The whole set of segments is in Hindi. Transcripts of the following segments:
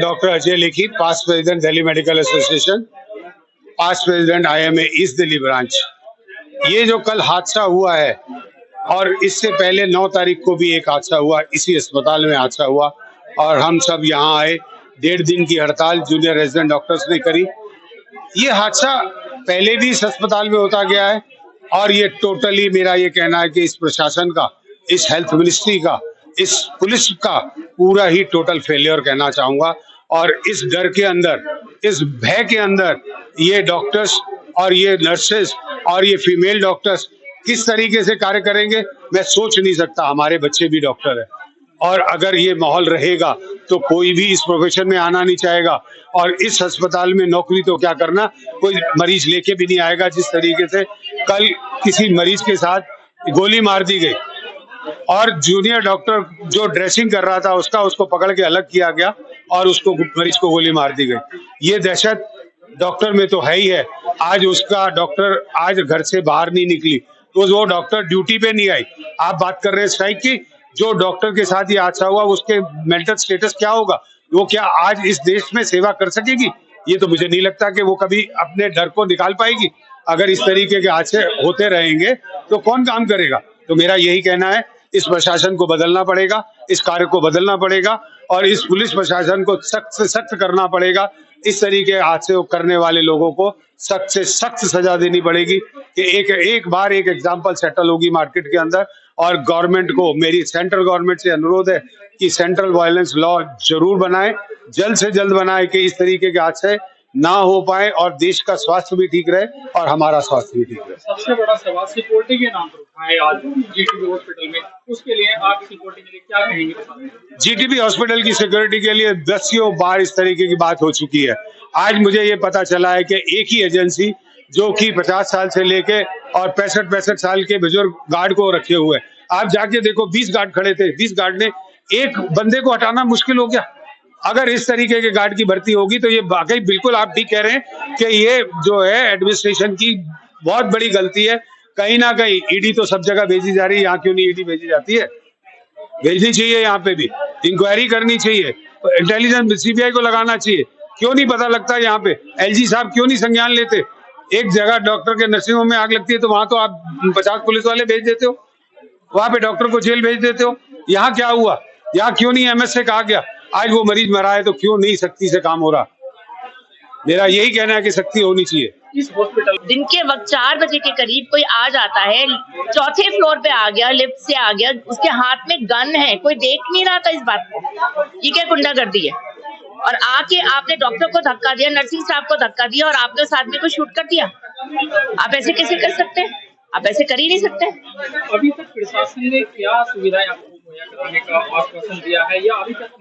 Dr. Ajay Lekhi, past president Delhi Medical Association, past president IMA East Delhi branch। ये जो कल हादसा हुआ है और इससे पहले 9 तारीख को भी एक हादसा हुआ, इसी अस्पताल में हादसा हुआ और हम सब यहाँ आए। 1.5 दिन की हड़ताल जूनियर रेजिडेंट डॉक्टर्स ने करी। ये हादसा पहले भी इस अस्पताल में होता गया है और ये टोटली मेरा ये कहना है कि इस प्रशासन का, इस हेल्थ मिनिस्ट्री का, इस पुलिस का पूरा ही टोटल फेलियर कहना चाहूंगा। और इस डर के अंदर, इस भय के अंदर ये डॉक्टर्स और ये नर्सेस और ये फीमेल डॉक्टर्स किस तरीके से कार्य करेंगे मैं सोच नहीं सकता। हमारे बच्चे भी डॉक्टर हैं और अगर ये माहौल रहेगा तो कोई भी इस प्रोफेशन में आना नहीं चाहेगा और इस अस्पताल में नौकरी तो क्या करना, कोई मरीज लेके भी नहीं आएगा। जिस तरीके से कल किसी मरीज के साथ गोली मार दी गई और जूनियर डॉक्टर जो ड्रेसिंग कर रहा था उसको पकड़ के अलग किया गया और उसको मरीज को गोली मार दी गई। ये दहशत डॉक्टर में तो है ही है। आज उसका डॉक्टर आज घर से बाहर नहीं निकली तो वो डॉक्टर ड्यूटी पे नहीं आई। आप बात कर रहे हैं स्ट्राइक की, जो डॉक्टर के साथ ये हादसा हुआ उसके मेंटल स्टेटस क्या होगा? वो क्या आज इस देश में सेवा कर सकेगी? ये तो मुझे नहीं लगता कि वो कभी अपने डर को निकाल पाएगी। अगर इस तरीके के हादसे होते रहेंगे तो कौन काम करेगा? तो मेरा यही कहना है, इस प्रशासन को बदलना पड़ेगा, इस कार्य को बदलना पड़ेगा और इस पुलिस प्रशासन को सख्त से सख्त करना पड़ेगा। इस तरीके हादसे करने वाले लोगों को सख्त से सख्त सजा देनी पड़ेगी कि एक बार एक एग्जाम्पल सेटल होगी मार्केट के अंदर। और गवर्नमेंट को, मेरी सेंट्रल गवर्नमेंट से अनुरोध है कि सेंट्रल वायलेंस लॉ जरूर बनाए, जल्द से जल्द बनाए कि इस तरीके के हादसे ना हो पाए और देश का स्वास्थ्य भी ठीक रहे और हमारा स्वास्थ्य भी ठीक रहे। सबसे बड़ा सवाल सिक्योरिटी के नाम पर उठा है आज जीटीबी हॉस्पिटल में, उसके लिए आप सिक्योरिटी के लिए क्या कहेंगे? जीटीबी हॉस्पिटल की सिक्योरिटी के लिए दसियों बार इस तरीके की बात हो चुकी है। आज मुझे ये पता चला है कि एक ही एजेंसी जो कि 50 साल से लेके और 65 साल के बुजुर्ग गार्ड को रखे हुए, आप जाके देखो 20 गार्ड खड़े थे, 20 गार्ड ने एक बंदे को हटाना मुश्किल हो गया। अगर इस तरीके के गार्ड की भर्ती होगी तो ये वाकई बिल्कुल आप भी कह रहे हैं कि ये जो है एडमिनिस्ट्रेशन की बहुत बड़ी गलती है। कहीं ना कहीं ईडी तो सब जगह भेजी जा रही है, यहाँ क्यों नहीं ईडी भेजी जाती है? भेजनी चाहिए, यहाँ पे भी इंक्वायरी करनी चाहिए, इंटेलिजेंस सीबीआई को लगाना चाहिए। क्यों नहीं पता लगता यहाँ पे? एलजी साहब क्यों नहीं संज्ञान लेते? एक जगह डॉक्टर के नर्सिंग होम में आग लगती है तो वहां तो आप 50 पुलिस वाले भेज देते हो, वहां पे डॉक्टर को जेल भेज देते हो। यहाँ क्या हुआ? यहाँ क्यों नहीं एमएस से कहा गया? आज वो मरीज मरा है तो क्यों नहीं सख्ती से काम हो रहा? मेरा यही कहना है कि सख्ती होनी चाहिए। इस हॉस्पिटल दिन के वक्त 4 बजे के करीब कोई आ जाता है, 4थे फ्लोर पे आ गया, लिफ्ट से आ गया, उसके हाथ में गन है, कोई देख नहीं रहा था इस बात को। ये क्या गुंडागर्दी है? और आके आपने डॉक्टर को धक्का दिया, नर्सिंग स्टाफ को धक्का दिया और आपने उस आदमी को शूट कर दिया। आप ऐसे कैसे कर सकते हैं? आप ऐसे कर ही नहीं सकते। अभी तक प्रशासन ने क्या सुविधाएं आपको मुहैया कराने का आश्वासन दिया है या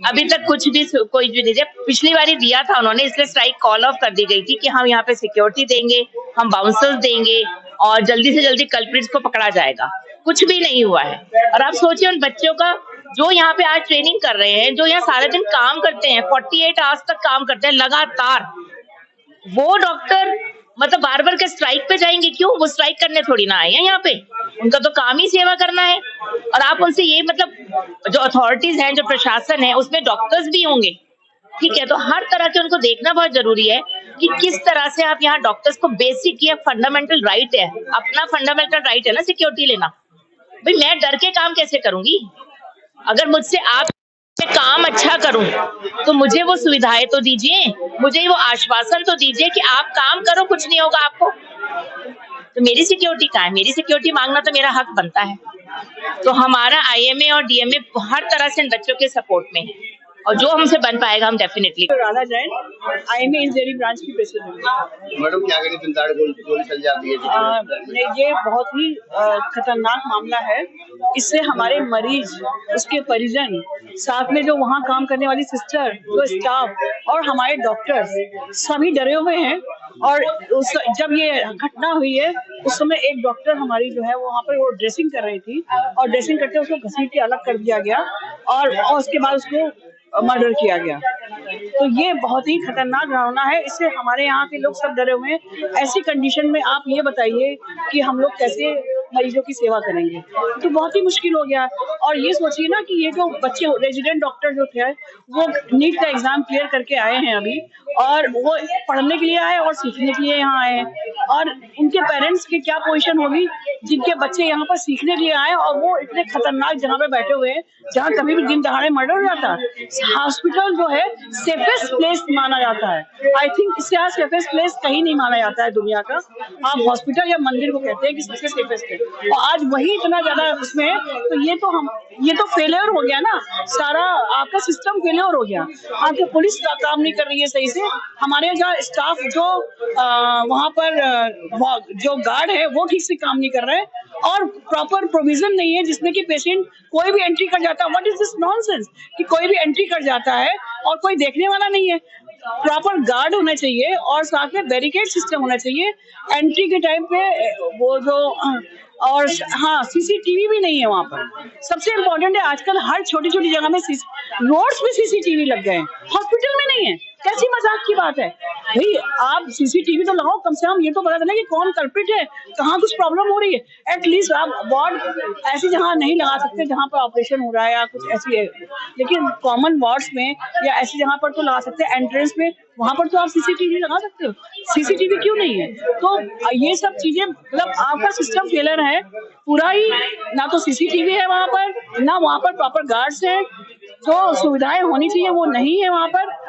अभी तक कुछ भी कोई भी नहीं दिया। पिछली बार दिया था उन्होंने, इसलिए स्ट्राइक कॉल ऑफ कर दी गई थी कि हम यहाँ पे सिक्योरिटी देंगे, हम बाउंसर्स देंगे और जल्दी से जल्दी कल्प्रिट्स को पकड़ा जाएगा। कुछ भी नहीं हुआ है। और आप सोचिए उन बच्चों का जो यहाँ पे आज ट्रेनिंग कर रहे हैं, जो यहाँ सारे दिन काम करते हैं, 48 आवर्स तक काम करते हैं लगातार, वो डॉक्टर मतलब बार बार के स्ट्राइक पे जाएंगे क्यों? वो स्ट्राइक करने थोड़ी ना आए हैं यहाँ पे, उनका तो काम ही सेवा करना है। और आप उनसे ये मतलब जो अथॉरिटीज हैं, जो प्रशासन है, उसमें डॉक्टर्स भी होंगे, ठीक है? तो हर तरह के उनको देखना बहुत जरूरी है कि किस तरह से आप यहाँ डॉक्टर्स को बेसिक ये फंडामेंटल राइट है, अपना फंडामेंटल राइट है ना सिक्योरिटी लेना। भाई मैं डर के काम कैसे करूंगी? अगर मुझसे आप काम अच्छा करूं तो मुझे वो सुविधाएं तो दीजिए, मुझे वो आश्वासन तो दीजिए कि आप काम करो, कुछ नहीं होगा आपको। तो मेरी सिक्योरिटी कहाँ है? मेरी सिक्योरिटी मांगना तो मेरा हक बनता है। तो हमारा आईएमए और डीएमए हर तरह से इन बच्चों के सपोर्ट में है और जो हमसे बन पाएगा हम definitely. Radha Jain, IMA east Delhi branch की प्रेसिडेंट। मैडम क्या करें, गोली चल जाती है? ये बहुत ही खतरनाक मामला है। इससे हमारे मरीज, उसके परिजन, साथ में जो वहाँ काम करने वाली सिस्टर, जो स्टाफ और हमारे डॉक्टर्स सभी डरे हुए हैं। और जब ये घटना हुई है उस समय एक डॉक्टर हमारी जो है वहाँ पर वो ड्रेसिंग कर रही थी और ड्रेसिंग करते उसको घसीट के अलग कर दिया गया और उसके बाद उसको मर्डर किया गया। तो ये बहुत ही खतरनाक घटना है। इससे हमारे यहाँ के लोग सब डरे हुए हैं। ऐसी कंडीशन में आप ये बताइए कि हम लोग कैसे मरीजों की सेवा करेंगे? तो बहुत ही मुश्किल हो गया। और ये सोचिए ना कि ये जो बच्चे रेजिडेंट डॉक्टर जो थे वो नीट का एग्जाम क्लियर करके आए हैं अभी, और वो पढ़ने के लिए आए और सीखने के लिए यहाँ आए हैं, और उनके पेरेंट्स की क्या पोजीशन होगी जिनके बच्चे यहाँ पर सीखने के लिए आए और वो इतने खतरनाक जगह पे बैठे हुए हैं जहाँ कभी भी दिन दहाड़े मर्डर हो जाता है। हॉस्पिटल जो है सेफेस्ट प्लेस माना जाता है। आई थिंक इससे आज सेफेस्ट प्लेस कहीं नहीं माना जाता है दुनिया का। आप हॉस्पिटल या मंदिर को कहते हैं कि सबसे सेफेस्ट है, और आज वही इतना ज्यादा उसमें है, तो ये तो फेलियर हो गया ना, सारा आपका सिस्टम फेलियर हो गया। आपकी पुलिस का काम नहीं कर रही है सही से, हमारे यहाँ स्टाफ जो वहाँ पर जो गार्ड है वो ठीक से काम नहीं कर रहे हैं, और प्रॉपर प्रोविजन नहीं है जिसमें कि पेशेंट कोई भी एंट्री कर जाता है। व्हाट इज दिस नॉनसेंस कि कोई भी एंट्री कर जाता है और कोई देखने वाला नहीं है। प्रॉपर गार्ड होना चाहिए और साथ में बैरिकेड सिस्टम होना चाहिए एंट्री के टाइम पे। वो जो और हाँ, सीसीटीवी भी नहीं है वहाँ पर। सबसे इम्पोर्टेंट है आजकल हर छोटी छोटी जगह में रोड्स में सीसीटीवी लग गए हैं, हॉस्पिटल में नहीं है। कैसी मजाक की बात है भाई, आप सीसीटीवी तो लगाओ, कम से कम ये तो पता चले कि कौन कल्प्रिट है, कहाँ कुछ प्रॉब्लम हो रही है। एटलीस्ट आप वार्ड ऐसी जगह नहीं लगा सकते जहाँ पर ऑपरेशन हो रहा है या कुछ ऐसी है, लेकिन कॉमन वार्ड्स में या ऐसी जगह पर तो लगा सकते हैं, एंट्रेंस में वहां पर तो आप सीसीटीवी लगा सकते हो। सीसीटीवी क्यों नहीं है? तो ये सब चीजें मतलब आपका सिस्टम फेलर है पूरा ही। ना तो सीसीटीवी है वहां पर, ना वहां पर प्रॉपर गार्ड्स है, जो सुविधाएं होनी चाहिए वो नहीं है वहां पर।